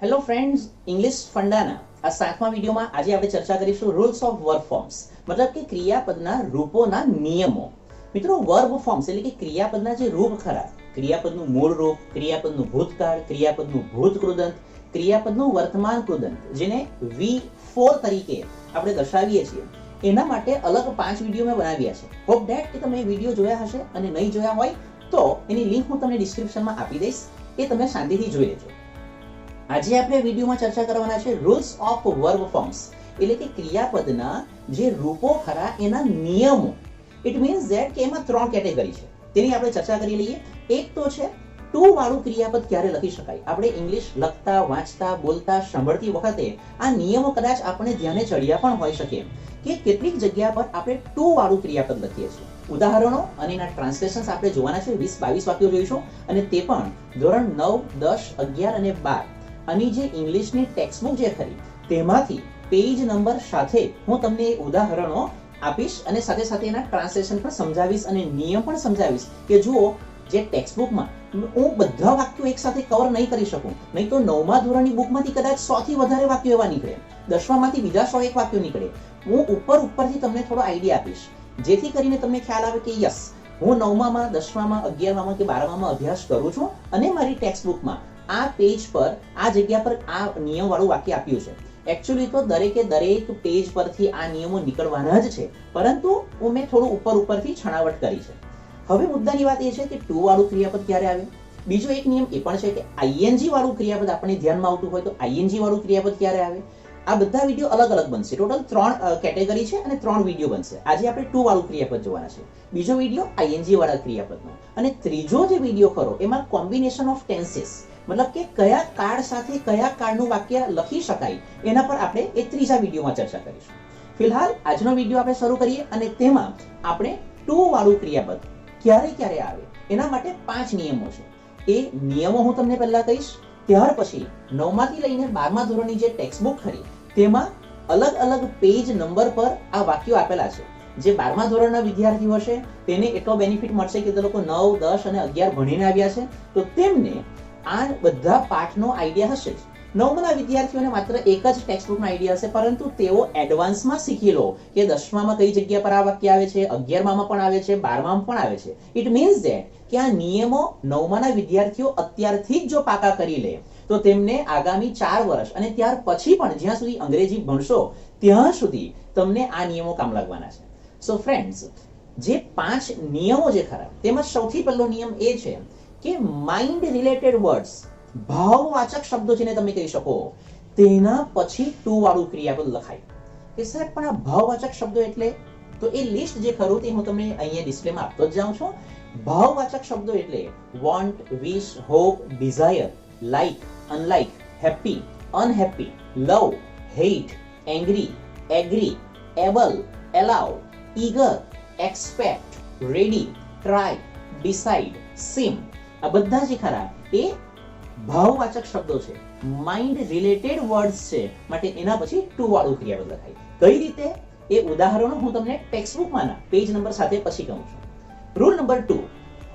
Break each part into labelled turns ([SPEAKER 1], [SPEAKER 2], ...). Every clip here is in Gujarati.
[SPEAKER 1] હેલો ફ્રેન્ડ્સ, ઇંગ્લિશ ફંડાના આ 7મા વિડીયોમાં આજે આપણે ચર્ચા કરીશું રૂલ્સ ઓફ વર્બ ફોર્મ્સ, મતલબ કે ક્રિયાપદના રૂપોના નિયમો. મિત્રો, વર્બ ફોર્મ્સ એટલે કે ક્રિયાપદના જે રૂપ ખરા, ક્રિયાપદનું મૂળ રૂપ, ક્રિયાપદનું ભૂતકાળ, ક્રિયાપદનું ભૂત કૃદંત, ક્રિયાપદનું વર્તમાન કૃદંત, જેને V4 તરીકે આપણે દર્શાવીએ છીએ, એના માટે અલગ 5 વિડીયો મેં બનાવ્યા છે. હોપ ધેટ કે તમે વિડીયો જોયા હશે, અને નહીં જોયા હોય તો એની લિંક હું તમને ડિસ્ક્રિપ્શનમાં આપી દઈશ, એ તમે શાંતિથી જોઈ લેજો. આજે આપણે વિડીયોમાં ચર્ચા કરવાના છે રૂલ્સ ઓફ વર્બ ફોર્મ્સ, એટલે કે ક્રિયાપદના જે રૂપો ખરા એના નિયમો. ઇટ મીન્સ ધેટ કે એમાં 3 કેટેગરી છે, તેની આપણે ચર્ચા કરી લઈએ. એક તો છે ટુ વાળું ક્રિયાપદ ક્યારે લખી શકાય. આપણે ઇંગ્લિશ લખતા, વાંચતા, બોલતા, સાંભળતી વખતે આ નિયમો કદાચ આપણે ધ્યાને ચડ્યા પણ હોઈ શકે કે કેટલીક જગ્યા પર આપણે ટુ વાળું ક્રિયાપદ લખીએ છીએ. ઉદાહરણો અને એના ટ્રાન્સલેશન્સ આપણે જોવાના છે. 20-22 વાક્યો જોઈશું, અને તે પણ ધોરણ 9, 10, 11 અને 12 અને જે ઇંગ્લિશની ટેક્સ્ટબુક જે ખરી તેમાંથી પેજ નંબર સાથે હું તમને ઉદાહરણો આપીશ, અને સાથે સાથે એના ટ્રાન્સલેશન પણ સમજાવીશ અને નિયમ પણ સમજાવીશ કે જુઓ, જે ટેક્સ્ટબુકમાં હું બધા વાક્યો એક સાથે કવર નહીં કરી શકું, નહીં તો 9મા ધોરણની બુકમાંથી કદાચ 100 થી વધારે વાક્યો એવા નીકળે, 10મામાંથી બીજા 101 વાક્યો નીકળે. હું ઉપરથી તમને થોડો આઈડિયા આપીશ, જેથી કરીને તમને ખ્યાલ આવે કે યસ, હું 9મામાં, 10મામાં, 11મામાં કે 12મામાં અભ્યાસ કરું છું અને મારી ટેક્સ્ટબુકમાં આ પેજ પર આ જગ્યા પર આ નિયમ વાળું વાક્ય આપ્યું છે. એકચ્યુઅલી તો દરેક પેજ પરથી આ નિયમો નીકળવાના જ છે, પરંતુ મેં થોડું ઉપરથી છણાવટ કરી છે. હવે મુદ્દાની વાત એ છે કે ટુ વાળું ક્રિયાપદ ક્યારે આવે. બીજો એક નિયમ એ પણ છે કે આઈએનજી વાળું ક્રિયાપદ આપણે ધ્યાનમાં આવતું હોય તો આઈએનજી વાળું ક્રિયાપદ ક્યારે આવે. આ બધા વિડીયો અલગ અલગ બનશે. ટોટલ 3 કેટેગરી છે અને 3 વિડીયો બનશે. આજે આપણે ટુ વાળું ક્રિયાપદ જોવાના છે, બીજો વિડીયો આઈએનજી વાળા ક્રિયાપદનો, અને ત્રીજો જે વિડીયો ખરો એમાં કોમ્બિનેશન ઓફ ટેન્સીસ, મતલબ કે કયા કાળ સાથે કયા કાળનું વાક્ય લખી શકાય એના પર આપણે એ ત્રીજા વિડીયોમાં ચર્ચા કરીશું. ફિલહાલ આજનો વિડીયો આપણે શરૂ કરીએ, અને તેમાં આપણે ટુ વાળું ક્રિયાપદ ક્યારે આવે એના માટે 5 નિયમો છે. એ નિયમો હું તમને પહેલા કહીશ, ત્યાર પછી 9માથી લઈને 12મા ધોરણની જે ટેક્સ્ટબુક ખરી તેમાં અલગ અલગ પેજ નંબર પર આ વાક્યો આપેલા છે. જે 12મા ધોરણના વિદ્યાર્થીઓ હશે તેને એટલો બેનિફિટ મળશે કે તે લોકો 9, 10 અને 11 ભણીને આવ્યા છે, તો તેમને આ બધા પાઠનો આઈડિયા હશે જ. 9માના વિદ્યાર્થીઓને માત્ર એક જ ટેક્સ્ટબુકનો આઈડિયા હશે, પરંતુ તેઓ એડવાન્સમાં શીખી લો કે 10મામાં કઈ જગ્યા પર આ વાક્ય આવે છે, 11મામાં પણ આવે છે, 12મામાં પણ આવે છે. ઇટ મીન્સ ધેટ કે આ નિયમો 9માના વિદ્યાર્થીઓ અત્યારથી જ જો પાકા કરી લે તો તેમને આગામી 4 વર્ષ અને ત્યાર પછી પણ જ્યાં સુધી અંગ્રેજી ભણશો ત્યાં સુધી તમને આ નિયમો કામ લાગવાના છે. સો ફ્રેન્ડ્સ, જે 5 નિયમો જે ખરા તેમાં સૌથી પહેલો નિયમ એ છે કે માઇન્ડ રિલેટેડ વર્ડ્સ, ભાવવાચક શબ્દો જેને તમે કહી શકો, તેના પછી ટુ વાળું ક્રિયાપદ લખાય. કે સાહેબ પણ આ ભાવવાચક શબ્દો એટલે, તો એ લિસ્ટ જે ખરું તે હું તમને અહીંયા ડિસ્પ્લેમાં આપતો જ જાઉં છું. ભાવવાચક શબ્દો એટલે want, wish, hope, desire, like, unlike, happy, unhappy, love, hate, angry, agree, able, allow, eager, expect, ready, try, decide, seem, આ બધા જે ખરા એ ભાવવાચક શબ્દો છે, માઇન્ડ રિલેટેડ વર્ડ્સ છે, માટે એના પછી ટુ વાળું ક્રિયાપદ લખાય. કઈ રીતે એ ઉદાહરણો હું તમને ટેક્સ્ટબુકમાંના પેજ નંબર સાથે પછી કહું છું. રૂલ નંબર 2,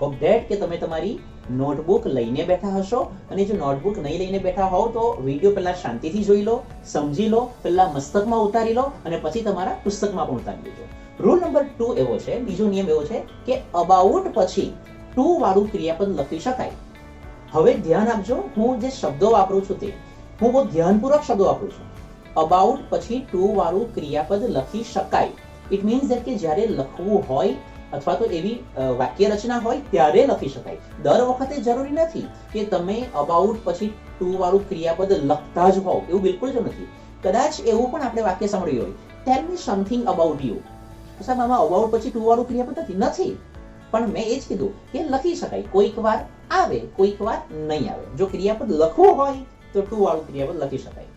[SPEAKER 1] હોપ ધેટ કે તમે તમારી નોટબુક લઈને બેઠા હશો, અને જો નોટબુક નહીં લઈને બેઠા હોવ તો વિડીયો પહેલા શાંતિથી જોઈ લો, સમજી લો, પહેલા મસ્તકમાં ઉતારી લો અને પછી તમારા પુસ્તકમાં પણ ઉતારી લેજો. રૂલ નંબર 2 એવો છે, બીજો નિયમ એવો છે કે અબાઉટ પછી ટુ વાળું ક્રિયાપદ લખી શકાય. હવે ધ્યાન આપજો, હું જે શબ્દો વાપરું છું તે હું બહુ ધ્યાનપૂર્વક શબ્દો વાપરું છું. અબાઉટ પછી ટુ વાળું ક્રિયાપદ લખી શકાય. ઇટ મીન્સ ધેટ કે જ્યારે લખવું હોય અથવા તો એવી વાક્ય રચના હોય ત્યારે લખી શકાય. દર વખતે જરૂરી નથી કે તમે અબાઉટ પછી ટુ વાળું ક્રિયાપદ લખતા જ હોવ, એવું બિલકુલ જ નથી. કદાચ એવું પણ આપણે વાક્ય સાંભળ્યું હોય, ટેલ મી સમથિંગ અબાઉટ યુ. સાહેબ આમાં અબાઉટ પછી ટુ વાળું ક્રિયાપદ નથી, પણ મેં એ જ કીધું કે લખી શકાય. કોઈક વાર આવે, કોઈક વાર નહીં આવે. જો ક્રિયાપદ લખવું હોય તો ટુ વાળું ક્રિયાપદ લખી શકાય.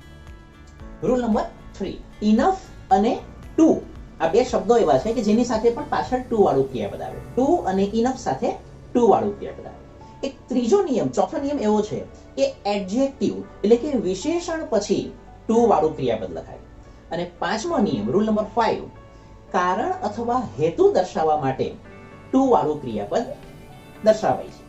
[SPEAKER 1] રૂલ નંબર 3, ઇનફ અને ટુ, આ 2 શબ્દો એવા છે કે જેની સાથે પણ પાછળ ટુ વાળું ક્રિયાપદ આવે. ટુ અને ઇનફ સાથે ટુ વાળું ક્રિયાપદ આવે. એક ત્રીજો નિયમ, ચોથો નિયમ એવો છે કે એડજેક્ટિવ એટલે કે વિશેષણ પછી ટુ વાળું ક્રિયાપદ લખાય. અને 5મો નિયમ, રૂલ નંબર 5, કારણ અથવા હેતુ દર્શાવવા માટે ટુ વાળું ક્રિયાપદ દર્શાવાય છે.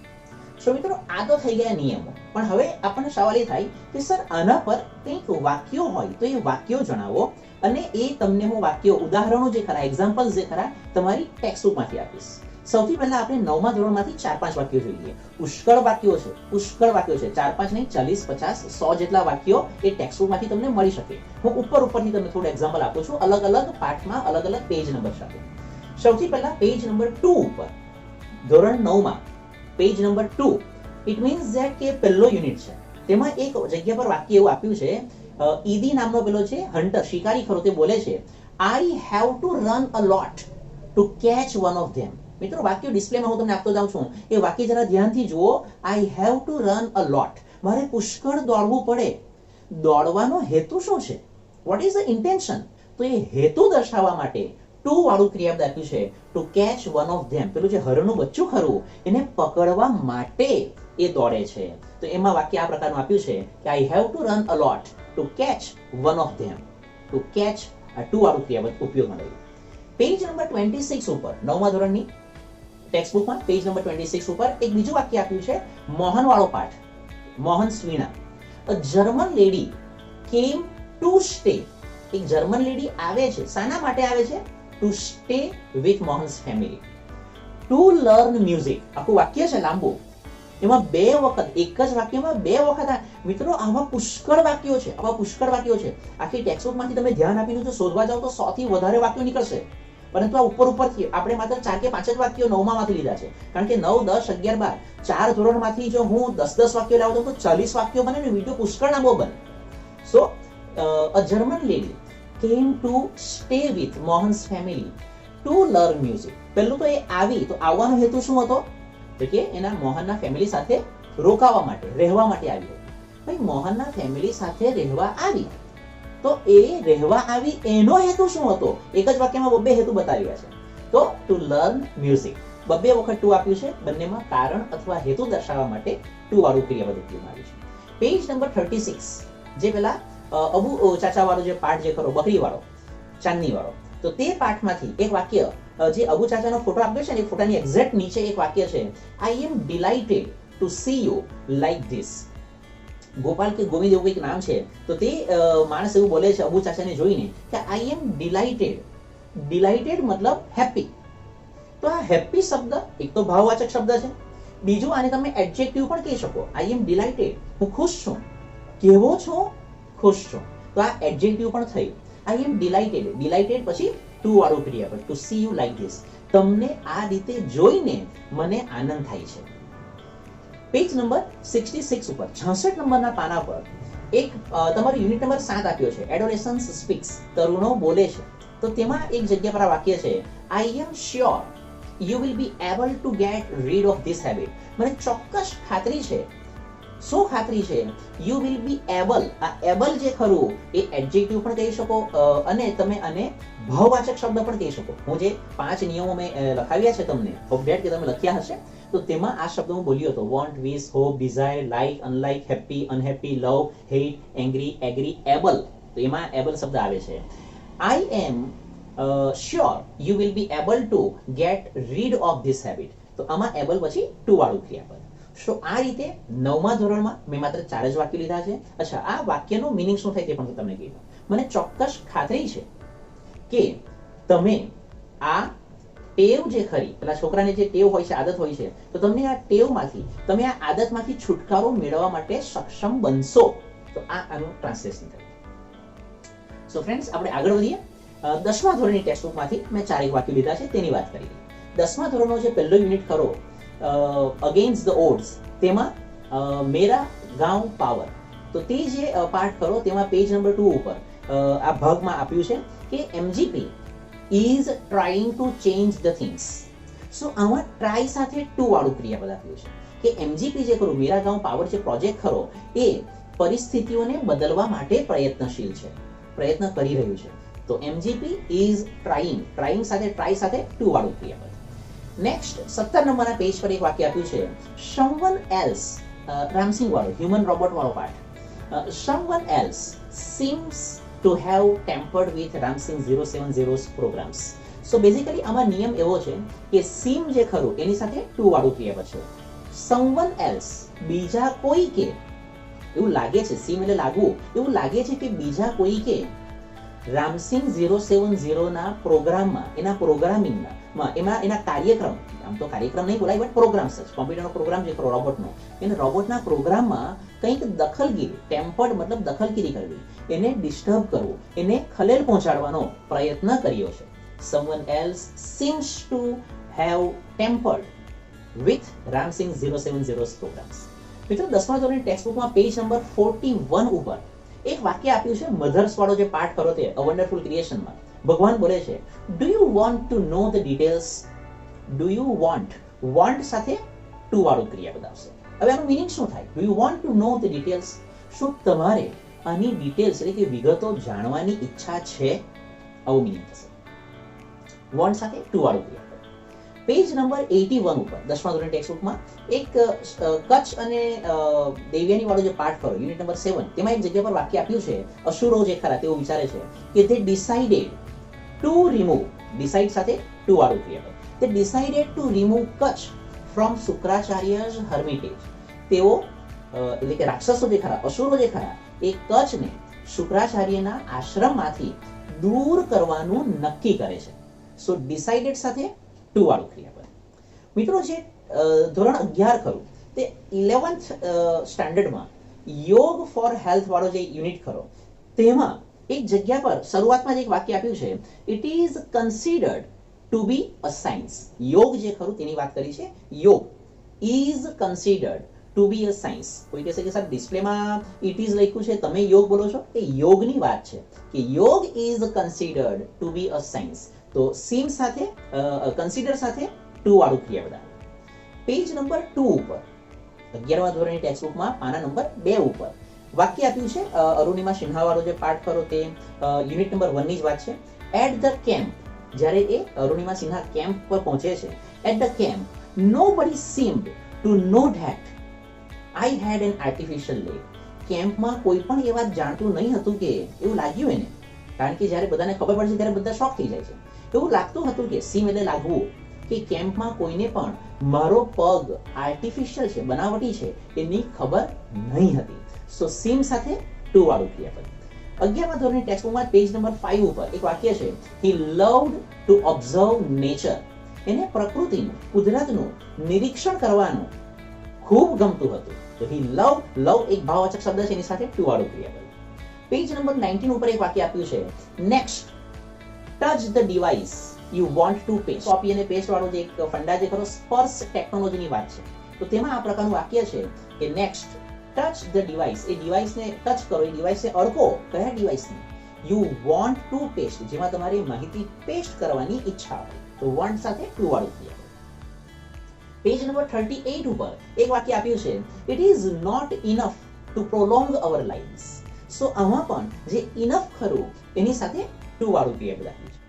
[SPEAKER 1] સો મિત્રો, આ તો થઈ ગયા નિયમો. પણ હવે આપણને સવાલ એ થાય કે સર આના પર કંઈક વાક્યો હોય તો એ વાક્યો જણાવો અને એ તમને હું વાક્યો ઉદાહરણો જે ખરા એક્ઝામ્પલ્સ જે ખરા તમારી ટેક્સ્ટ બુકમાંથી આપીશ. સૌથી પહેલા આપણે 9મા ધોરણમાંથી 4-5 વાક્યો જોઈએ. પુષ્કળ વાક્યો છે, 4-5 નહીં 40-50-100 જેટલા વાક્યો એ ટેક્સ્ટ બુકમાંથી તમને મળી શકે. હું ઉપરથી તમને થોડું એક્ઝામ્પલ આપું છું અલગ અલગ પાઠમાં અલગ અલગ પેજ નંબર સાથે. સૌથી પહેલા પેજ નંબર 2 ઉપર ધોરણ 9માં page number 2 it means that કે પહેલો યુનિટ છે. તેમાં એક જગ્યા પર વાક્ય એવું આપ્યું છે, ઈદી નામનો પેલો છે હન્ટર, શિકારી ખરો, તે બોલે છે આઈ have to run a lot to catch one of them. મિત્રો વાક્ય ડિસ્પ્લેમાં હું તમને આપતો જાઉં છું, એ વાક્ય જરા ધ્યાનથી જુઓ. I have to run a lot, મારે પુષ્કળ દોડવું પડે. દોડવાનો હેતુ શું છે? What is the intention? તો એ હેતુ દર્શાવવા માટે ટુ વાળું ક્રિયાપદ આપ્યું છે, to catch one of them. પેલું જે હરણનું બચ્ચું ખરું એને પકડવા માટે એ દોડે છે. તો એમાં વાક્ય આ પ્રકારનું આપ્યું છે કે આઈ have to run a lot to catch one of them. To catch આ ટુ વાળું ક્રિયાપદ ઉપયોગમાં લેવું. પેજ નંબર 26 ઉપર 9મા ધોરણની ટેક્સ્ટ બુકમાં પેજ નંબર 26 ઉપર એક બીજું વાક્ય આપ્યું છે, મોહન વાળો પાઠ, મોહન સ્વીણા. A German lady came to stay. એક જર્મન લેડી આવે છે, શાના માટે આવે છે? To stay with Mohan's family. To learn music, આખું વાક્ય છે લાંબુ, એમાં 2 વખત એક જ વાક્યમાં 2 વખત. મિત્રો આવા પુષ્કળ વાક્યો છે, આખી ટેક્સ્ટ બુકમાંથી તમે ધ્યાન આપીને જો શોધવા જાઓ તો 100 થી વધારે વાક્યો નીકળશે. પરંતુ આ ઉપરથી આપણે માત્ર 4 કે 5 જ વાક્યો 9માંથી લીધા છે, કારણ કે 9, 10, 11, 12 4 ધોરણમાંથી જો હું 10 વાક્યો લાવતો તો 40 વાક્યો બને ને વિડીયો પુષ્કળ લાંબો બને. So a German lady came to stay with Mohan's family to learn music. પહેલું તો એ આવી, તો આવવાનો હેતુ શું હતો? તો કે એના મોહનના ફેમિલી સાથે રોકાવા માટે, રહેવા માટે આવી. ભાઈ મોહનના ફેમિલી સાથે રહેવા આવી, તો એ રહેવા આવી એનો હેતુ શું હતો? એક જ વાક્યમાં 2 હેતુ બતાવ્યા છે. તો ટુ લર્ન મ્યુઝિક 2 વખત ટુ આપ્યું છે, બંનેમાં કારણ અથવા હેતુ દર્શાવવા માટે ટુ વાળું ક્રિયાપદ ઉપયોગમાં આવ્યું છે. પેજ નંબર 36 જે પેલા અબુ ચાચા વાળો જે પાઠ જે ખરો બકરી વાળો, ચાંદની વાળો, તો તે પાઠમાંથી એક વાક્ય જે અબુ ચાચાનો ફોટો આપ્યો છે ને, એ ફોટાની એક્ઝેક્ટ નીચે એક વાક્ય છે, I am delighted to see you like this. Gopal કે ગોવિંદ એવું કંઈક નામ છે, તો તે માણસ એવું બોલે છે અબુ ચાચાને જોઈને કે આઈ એમ ડિલાઇટેડ. ડિલાઇટેડ મતલબ હેપી. તો આ હેપી શબ્દ એક તો ભાવવાચક શબ્દ છે, બીજું આને તમે એડજેક્ટિવ પણ કહી શકો. આઈ એમ ડિલાઇટેડ, હું ખુશ છું. કેવો છો? ખુશ છું. તો આ એડજેક્ટિવ પણ થયું. આઈ એમ ડિલાઇટેડ, ડિલાઇટેડ પછી ટુ વાળું ક્રિયાપદ, to see you like this. તમને આ રીતે જોઈને મને આનંદ થાય છે. પેજ નંબર 66 ઉપર 66 નંબરના પાના પર એક તમારો યુનિટ નંબર 7 આપ્યો છે, એડોલેસન્સ સ્પીક્સ, તરુણો બોલે છે. તો તેમાં એક જગ્યા પર આ વાક્ય છે, I am sure you will be able to get rid of this habit. મને ચોક્કસ ખાતરી છે. શું ખાતરી છે? You will be able. આ એબલ જે ખરું એ એડજેક્ટિવ પણ કહી શકો અને તમે આને ભાવવાચક શબ્દ પણ કહી શકો. હું જે 5 નિયમો મેં લખાવ્યા છે તમને, હોપ ધેટ કે તમે લખ્યા હશે, તો તેમાં આ શબ્દ હું બોલ્યો હતો, want, wish, hope, desire, like, unlike, happy, unhappy, love, hate, angry, agree, able. તો એમાં એબલ શબ્દ આવે છે. I am sure you will be able to get rid of this habit. તો આમાં એબલ પછી ટુ વાળું ક્રિયાપદ. સો આ રીતે 9મા ધોરણમાં મેં માત્ર 4 જ વાક્યો લીધા છે. અચ્છા, આ વાક્યનો મિનિંગ શું થાય તે પણ તમને કહીશ. મને ચોક્કસ ખાતરી છે કે તમે આ ટેવ જે ખરી, પેલા છોકરાને જે ટેવ હોય છે, આદત હોય છે, તો તમને આ ટેવમાંથી, તમે આ આદતમાંથી છુટકારો મેળવવા માટે સક્ષમ બનશો. તો આ આનું ટ્રાન્સલેશન થાય. સો ફ્રેન્ડ્સ, આપણે આગળ વધીએ. 10મા ધોરણની ટેક્સ્ટ બુકમાંથી મેં 4 વાક્યો લીધા છે, તેની વાત કરી. 10મા ધોરણનો જે પહેલો યુનિટ ખરો, અગેન્સ્ટ ધ ઓડ્સ, તેમાં મેરા ગાંવ પાવર. તો તે જે પાઠ ખરો તેમાં પેજ નંબર 2 ઉપર આ ભાગમાં આપ્યું છે કે MGP is trying to change the things. સો આમાં ટ્રાય સાથે ટુ વાળું ક્રિયાપદ આપ્યું છે કે એમજીપી જે ખરું, મેરા ગાંવ પાવર જે પ્રોજેક્ટ ખરો, એ પરિસ્થિતિઓને બદલવા માટે પ્રયત્નશીલ છે, પ્રયત્ન કરી રહ્યું છે. તો એમજીપી is trying, ટ્રાઇંગ સાથે ટ્રાય સાથે ટુ વાળું ક્રિયાપદ. નેક્સ્ટ 17 નંબરના પેજ પર એક વાક્ય આપ્યું છે, someone else, રામસિંગ વાળો, હ્યુમન રોબોટ વાળો પાઠ. someone else seems to have tampered with Ramsing 070's programs. So basically આમાં નિયમ એવો છે કે seem જે ખરું એની સાથે ટુ વાળું ક્રિયાપદ છે. someone else, બીજા કોઈ કે એવું લાગે છે, સીમ એટલે લાગવું, એવું લાગે છે કે બીજા કોઈ કે રામસિંગ 070 ના પ્રોગ્રામમાં, એના પ્રોગ્રામિંગમાં, એના કાર્યક્રમ, આમ તો કાર્યક્રમ નહીં બોલાય બટ પ્રોગ્રામ્સ જ, કોમ્પ્યુટરનો પ્રોગ્રામ જે ખરો રોબોટનો, એને રોબોટના પ્રોગ્રામમાં કંઈક દખલગીરી, ટેમ્પર્ડ મતલબ દખલગીરી કરવી, એને ડિસ્ટર્બ કરવું, એને ખલેલ પહોંચાડવાનો પ્રયત્ન કર્યો છે. Someone else seems to have tampered with Ramsing 070's programs. મિત્રો 10મા ધોરણની ટેક્સ્ટબુકમાં પેજ નંબર 41 ઉપર એક વાક્ય આપ્યું છે, મધર્સ વાળો જે પાઠ કરો તે અ વન્ડરફુલ ક્રિએશનમાં. ભગવાન બોલે છે, do you want to know the details? Do you want સાથે ટુ વાળું ક્રિયાપદ આવશે. હવે આનું મીનિંગ શું થાય? Do you want to know the details? શું તમારે આની ડિટેલ્સ એટલે કે વિગતો જાણવાની ઈચ્છા છે? આવું મીનિંગ થશે. વોન્ટ સાથે ટુ વાળું ક્રિયાપદ. પેજ નંબર 81 ઉપર 10મા ધોરણની ટેક્સ્ટબુકમાં એક કચ્છ અને દેવ્યાની વાળો જે પાઠ કરો યુનિટ નંબર 7, તેમાં એક જગ્યા પર વાક્ય આપ્યું છે, અસુરો જે ખરા તેઓ વિચારે છે કે તે ડિસાઇડેડ ટુ રિમૂવ, ડિસાઇડ સાથે ટુ વાળું ક્રિયાપદ, તે decided to remove Kacha from Shukracharya's hermitage. તેઓ એટલે કે રાક્ષસો જે ખરા, અસુરો જે ખરા, એ કચ્છને શુક્રાચાર્યના આશ્રમમાંથી દૂર કરવાનું નક્કી કરે છે. સો ડિસાઇડેડ સાથે ટુ વાળું ક્રિયાપદ. મિત્રો જે ધોરણ 11 ખરું તે 11th સ્ટાન્ડર્ડમાં યોગ ફોર હેલ્થ વાળો જે યુનિટ ખરો તેમાં એક જગ્યા પર શરૂઆતમાં જ એક વાક્ય આપ્યું છે, it is considered to be a science. યોગ જે ખરું તેની વાત કરી છે. Yoga is considered to be a science. કોઈ કહેશે કે સર ડિસ્પ્લેમાં ઇટ ઇઝ લખ્યું છે, તમે યોગ બોલો છો. એ યોગની વાત છે કે yoga is considered to be a science. તો સીમ સાથે કન્સિડર સાથે ટુ વાળું ક્રિયાપદ આવે. પેજ નંબર 2 ઉપર 11મા ધોરણની ટેક્સ્ટબુકમાં પાના નંબર 2 ઉપર વાક્ય આપ્યું છે, અરુણિમા સિન્હા વાળો જે પાઠ કરો તે યુનિટ નંબર 1 ની જ વાત છે. એટ ધ કેમ્પ, જ્યારે એ અરુણિમા સિન્હા કેમ્પ પર પહોંચે છે, at the camp nobody seemed to know that I had an artificial leg. કેમ્પમાં કોઈ પણ એ વાત જાણતું નહીં હતું કે, એવું લાગ્યું એને, કારણ કે જ્યારે બધાને ખબર પડશે ત્યારે બધા શોક થઈ જાય છે. એવું લાગતું હતું કે સીમ એટલે લાગવું, કે કેમ્પમાં કોઈને પણ મારો પગ આર્ટિફિશિયલ છે, બનાવટી છે, એની ખબર નહીં હતી. સો સીમ સાથે ટુ વાળું ક્રિયાપદ. 11મા ધોરણની ટેક્સ્ટબુકમાં પેજ નંબર 5 ઉપર એક વાક્ય છે, હી લવ્ડ ટુ ઓબ્ઝર્વ નેચર. એને પ્રકૃતિનું, કુદરતનું નિરીક્ષણ કરવાનું ખૂબ ગમતું હતું. તો હી લવ એક ભાવવાચક શબ્દ છે, એની સાથે ટુ વાળું ક્રિયાપદ. પેજ નંબર 19 ઉપર એક વાક્ય આપ્યું છે, next touch the device you want two paste. Copy અને પેસ્ટ વાળો જે એક ફંડા જે ખરો સ્પર્શ ટેકનોલોજીની વાત છે. તો તેમાં આ પ્રકારનું વાક્ય છે કે નેક્સ્ટ ટચ ધ ડિવાઇસ, એ ડિવાઇસને ટચ કરો, એ ડિવાઇસને અડકો. કયા ડિવાઇસને? યુ વોન્ટ ટુ પેસ્ટ, જેમાં તમારે માહિતી પેસ્ટ કરવાની ઈચ્છા હોય. તો વોન્ટ સાથે ટુ વાળું ક્રિયાપદ. પેજ નંબર 38 ઉપર એક વાક્ય આપ્યું છે, it is not enough to prolong our lives. So આમાં પણ જે ઇનફ ખરું એની સાથે ટુ વાળું ક્રિયાપદ આપ્યું છે.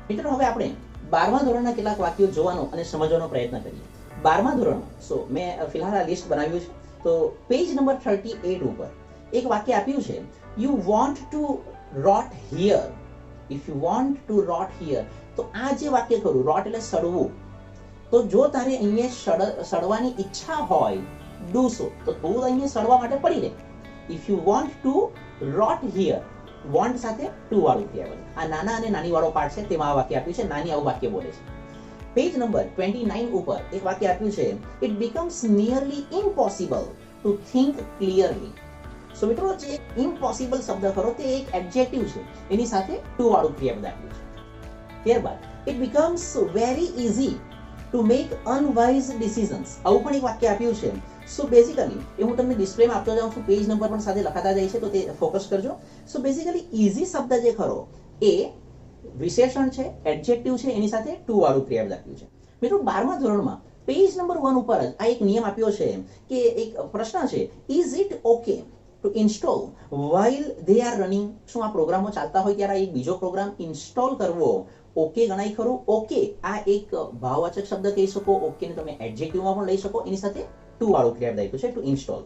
[SPEAKER 1] મિત્રો હવે આપણે 12મા ધોરણના કેટલાક વાક્યો જોવાનો અને સમજવાનો પ્રયત્ન કરીએ. 12મા ધોરણ, સો મેં ફિલહાલ આ લિસ્ટ બનાવ્યું છે. તો પેજ નંબર 38 ઉપર એક વાક્ય આપ્યું છે, you want to rot here. If you want to rot here. તો આ જે વાક્ય ખરું, રોટ એટલે સડવું. તો જો તારે અહીંયા સડવાની ઈચ્છા હોય, ડુ સો, તો તું અહીંયા સડવા માટે પડી રહે. If you want to rot here, want સાથે ટુ વાળું ક્રિયાપદ. આ નાના અને નાની વાળો પાર્ટ છે, તેમાં આ વાક્ય આપ્યું છે. નાની આવું વાક્ય બોલે છે. પેજ નંબર 29 ઉપર એક વાક્ય આપ્યું છે, it becomes nearly impossible to think clearly. So મિત્રો જે ઇમ્પોસિબલ શબ્દ ખરો તે એક એડજેક્ટિવ છે, એની સાથે ટુ વાળું ક્રિયાપદ આપ્યું છે. ત્યારબાદ it becomes very easy to make unwise decisions. આવું પણ એક વાક્ય આપ્યું છે. સો બેઝિકલી એ હું તમને ડિસ્પ્લેમાં આપતો જાઉં છું, પેજ નંબર પણ સાથે લખાતા જાય છે, તો તે ફોકસ કરજો. સો બેઝિકલી ઇઝી શબ્દ જે ખરો એ વિશેષણ છે, એડજેક્ટિવ છે, એની સાથે ટુ વાળું ક્રિયાપદ આપ્યું છે. મિત્રો 12મા ધોરણમાં પેજ નંબર 1 ઉપર જ આ એક નિયમ આપ્યો છે કે એક પ્રશ્ન છે, is it okay two install while they are running. શું આ પ્રોગ્રામો ચાલતા હોય ત્યારે એક બીજો પ્રોગ્રામ ઇન્સ્ટોલ કરવો ઓકે ગણાય ખરું? ઓકે આ એક ભાવવાચક શબ્દ કહી શકો, ઓકે ને તમે એડજેક્ટિવમાં પણ લઈ શકો, એની સાથે ટુ વાળું ક્રિયાપદ આપ્યું છે, ટુ ઇન્સ્ટોલ.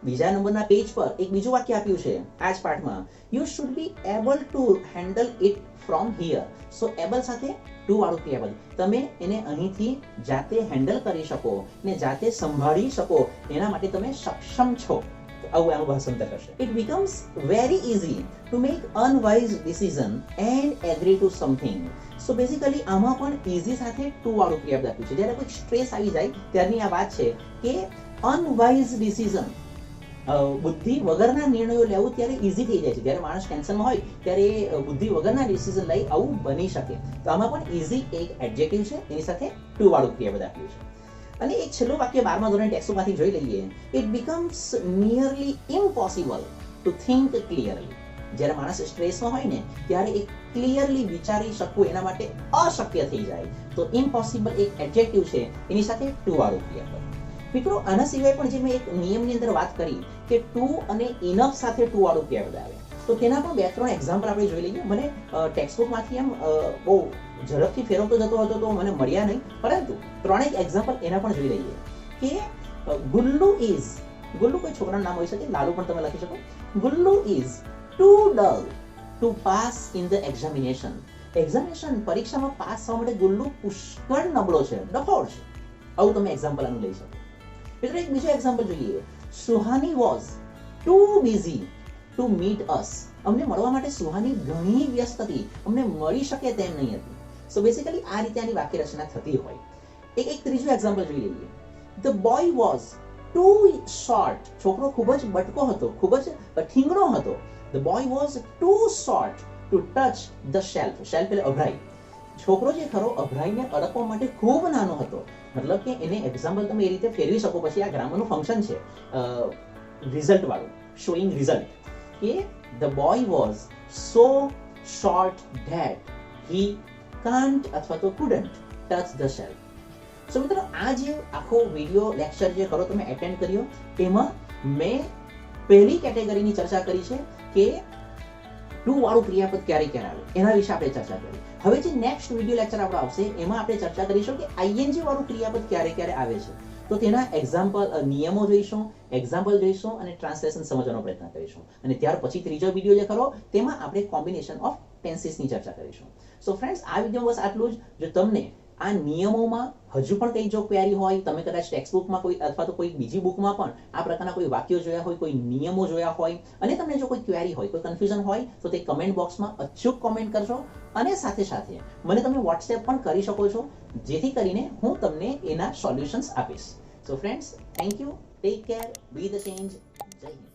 [SPEAKER 1] બીજા નંબરના પેજ પર એક બીજું વાક્ય આપ્યું છે આ જ પાઠમાં, you should be able two handle it from here. So able સાથે ટુ વાળું ક્રિયાપદ. તમે એને અહીંથી જાતે હેન્ડલ કરી શકો ને જાતે સંભાળી શકો, એના માટે તમે સક્ષમ છો. તો આવું એનું ભાષાંતર કરશે. It becomes very easy to make unwise decision and agree to something. So basically આમાં પણ easy સાથે to વાળું ક્રિયાપદ આપ્યું છે. જ્યારે કોઈ સ્ટ્રેસ આવી જાય ત્યારની આ વાત છે કે unwise decision બુદ્ધિ વગરના નિર્ણયો લેવું ત્યારે ઈઝી થઈ જાય છે. જ્યારે માણસ ટેન્શનમાં હોય ત્યારે બુદ્ધિ વગરના ડિસિઝન લઈ આવું બની શકે. તો આમાં પણ ઈઝી એક એડજેક્ટિવ છે, એની સાથે ટુ વાળું ક્રિયાપદ આપ્યું છે. અને એક છેલ્લું વાક્ય 12મા ધોરણ ટેક્સ્ટમાંથી જોઈ લઈએ. It becomes nearly impossible to think clearly. જ્યારે માણસ સ્ટ્રેસમાં હોય ને ત્યારે એક ક્લિયરલી વિચારી શકવું એના માટે અશક્ય થઈ જાય. તો ઇમ્પોસિબલ એક એડજેક્ટિવ છે, એની સાથે ટુ વાળું ક્રિયાપદ. મિત્રો આના સિવાય પણ જે મેં એક નિયમની અંદર વાત કરી કે ટુ અને ઇનફ સાથે ટુ વાળું ક્રિયાપદ આવે, તો તેના પણ 2-3 એક્ઝામ્પલ આપણે જોઈ લઈએ. મને ટેક્સ્ટબુકમાંથી એમ બહુ ઝડપથી ફેરવતો જતો હતો તો મને મળ્યા નહીં, પરંતુ 3 એક્ઝામ્પલ એના પણ જોઈ લઈએ. કે ગુલ્લુ ઇઝ, ગુલ્લુ કોઈ છોકરાનું નામ હોઈ શકે, લાલુ પણ તમે લખી શકો. Gullu is too dull to pass in the examination. Examination પરીક્ષામાં પાસ થવા માટે ગુલ્લુ પુષ્કળ નબળો છે, ડફોળ છે. આવું તમે એક્ઝામ્પલ આનું લઈ શકો. મિત્રો એક બીજો એક્ઝામ્પલ જોઈએ. Suhani was too busy to meet us. અમને મળવા માટે સુહાની ઘણી વ્યસ્ત હતી, અમને મળી શકે તેમ નહીં હતી. સો બેસિકલી આ રીતે આની વાક્ય રચના થતી હોય. એક ત્રીજું એક્ઝામ્પલ જોઈ લઈએ. The boy was too short. છોકરો ખૂબ જ બટકો હતો, ખૂબ જ ઠીંગણો હતો. The boy was too short to touch the shelf. Shelf એટલે અભરાઈ. છોકરો જે ખરો અભરાઈને અડકવા માટે ખૂબ નાનો હતો. મતલબ કે એને એક્ઝામ્પલ તમે એ રીતે ફેરવી શકો. પછી આ ગ્રામરનું ફંક્શન છે રિઝલ્ટ વાળું, શોઈંગ રિઝલ્ટ. કે the boy was so short that he can't અથવા તો કુડન્ટ ટચ ધ શેલ્ફ. સો મિત્રો આ જે આખો વિડીયો લેક્ચર જે ખરો તમે એટેન્ડ કર્યો, એમાં મેં પહેલી કેટેગરીની ચર્ચા કરી છે કે ટુ વાળું ક્રિયાપદ ક્યારે ક્યારે આવે, એના વિશે આપણે ચર્ચા કરી. હવે જે નેક્સ્ટ વિડીયો લેક્ચર આપણો આવશે એમાં આપણે ચર્ચા કરીશું કે આઈએનજી વાળું ક્રિયાપદ ક્યારે ક્યારે આવે છે. તો તેના એક્ઝામ્પલ, નિયમો જોઈશું, એક્ઝામ્પલ જોઈશું અને ટ્રાન્સલેશન સમજવાનો પ્રયત્ન કરીશું. અને ત્યાર પછી ત્રીજો વિડીયો જે ખરો તેમાં આપણે કોમ્બિનેશન ઓફ ટેન્સીસની ચર્ચા કરીશું. સો ફ્રેન્ડ્સ, આ વિડીયો બસ આટલું જ. જો તમને આ નિયમોમાં હજુ પણ કંઈ જો ક્વેરી હોય, તમે કદાચ ટેક્સ્ટબુકમાં કોઈ અથવા તો કોઈ બીજી બુકમાં પણ આ પ્રકારના કોઈ વાક્યો જોયા હોય, કોઈ નિયમો જોયા હોય, અને તમને જો કોઈ ક્વેરી હોય, કોઈ કન્ફ્યુઝન હોય, તો તે કમેન્ટ બોક્સમાં અચૂક કોમેન્ટ કરશો. અને સાથે સાથે મને તમે વોટ્સએપ પણ કરી શકો છો, જેથી કરીને હું તમને એના સોલ્યુશન્સ આપીશ. So friends, thank you, take care, B the change. જય હિન્દ.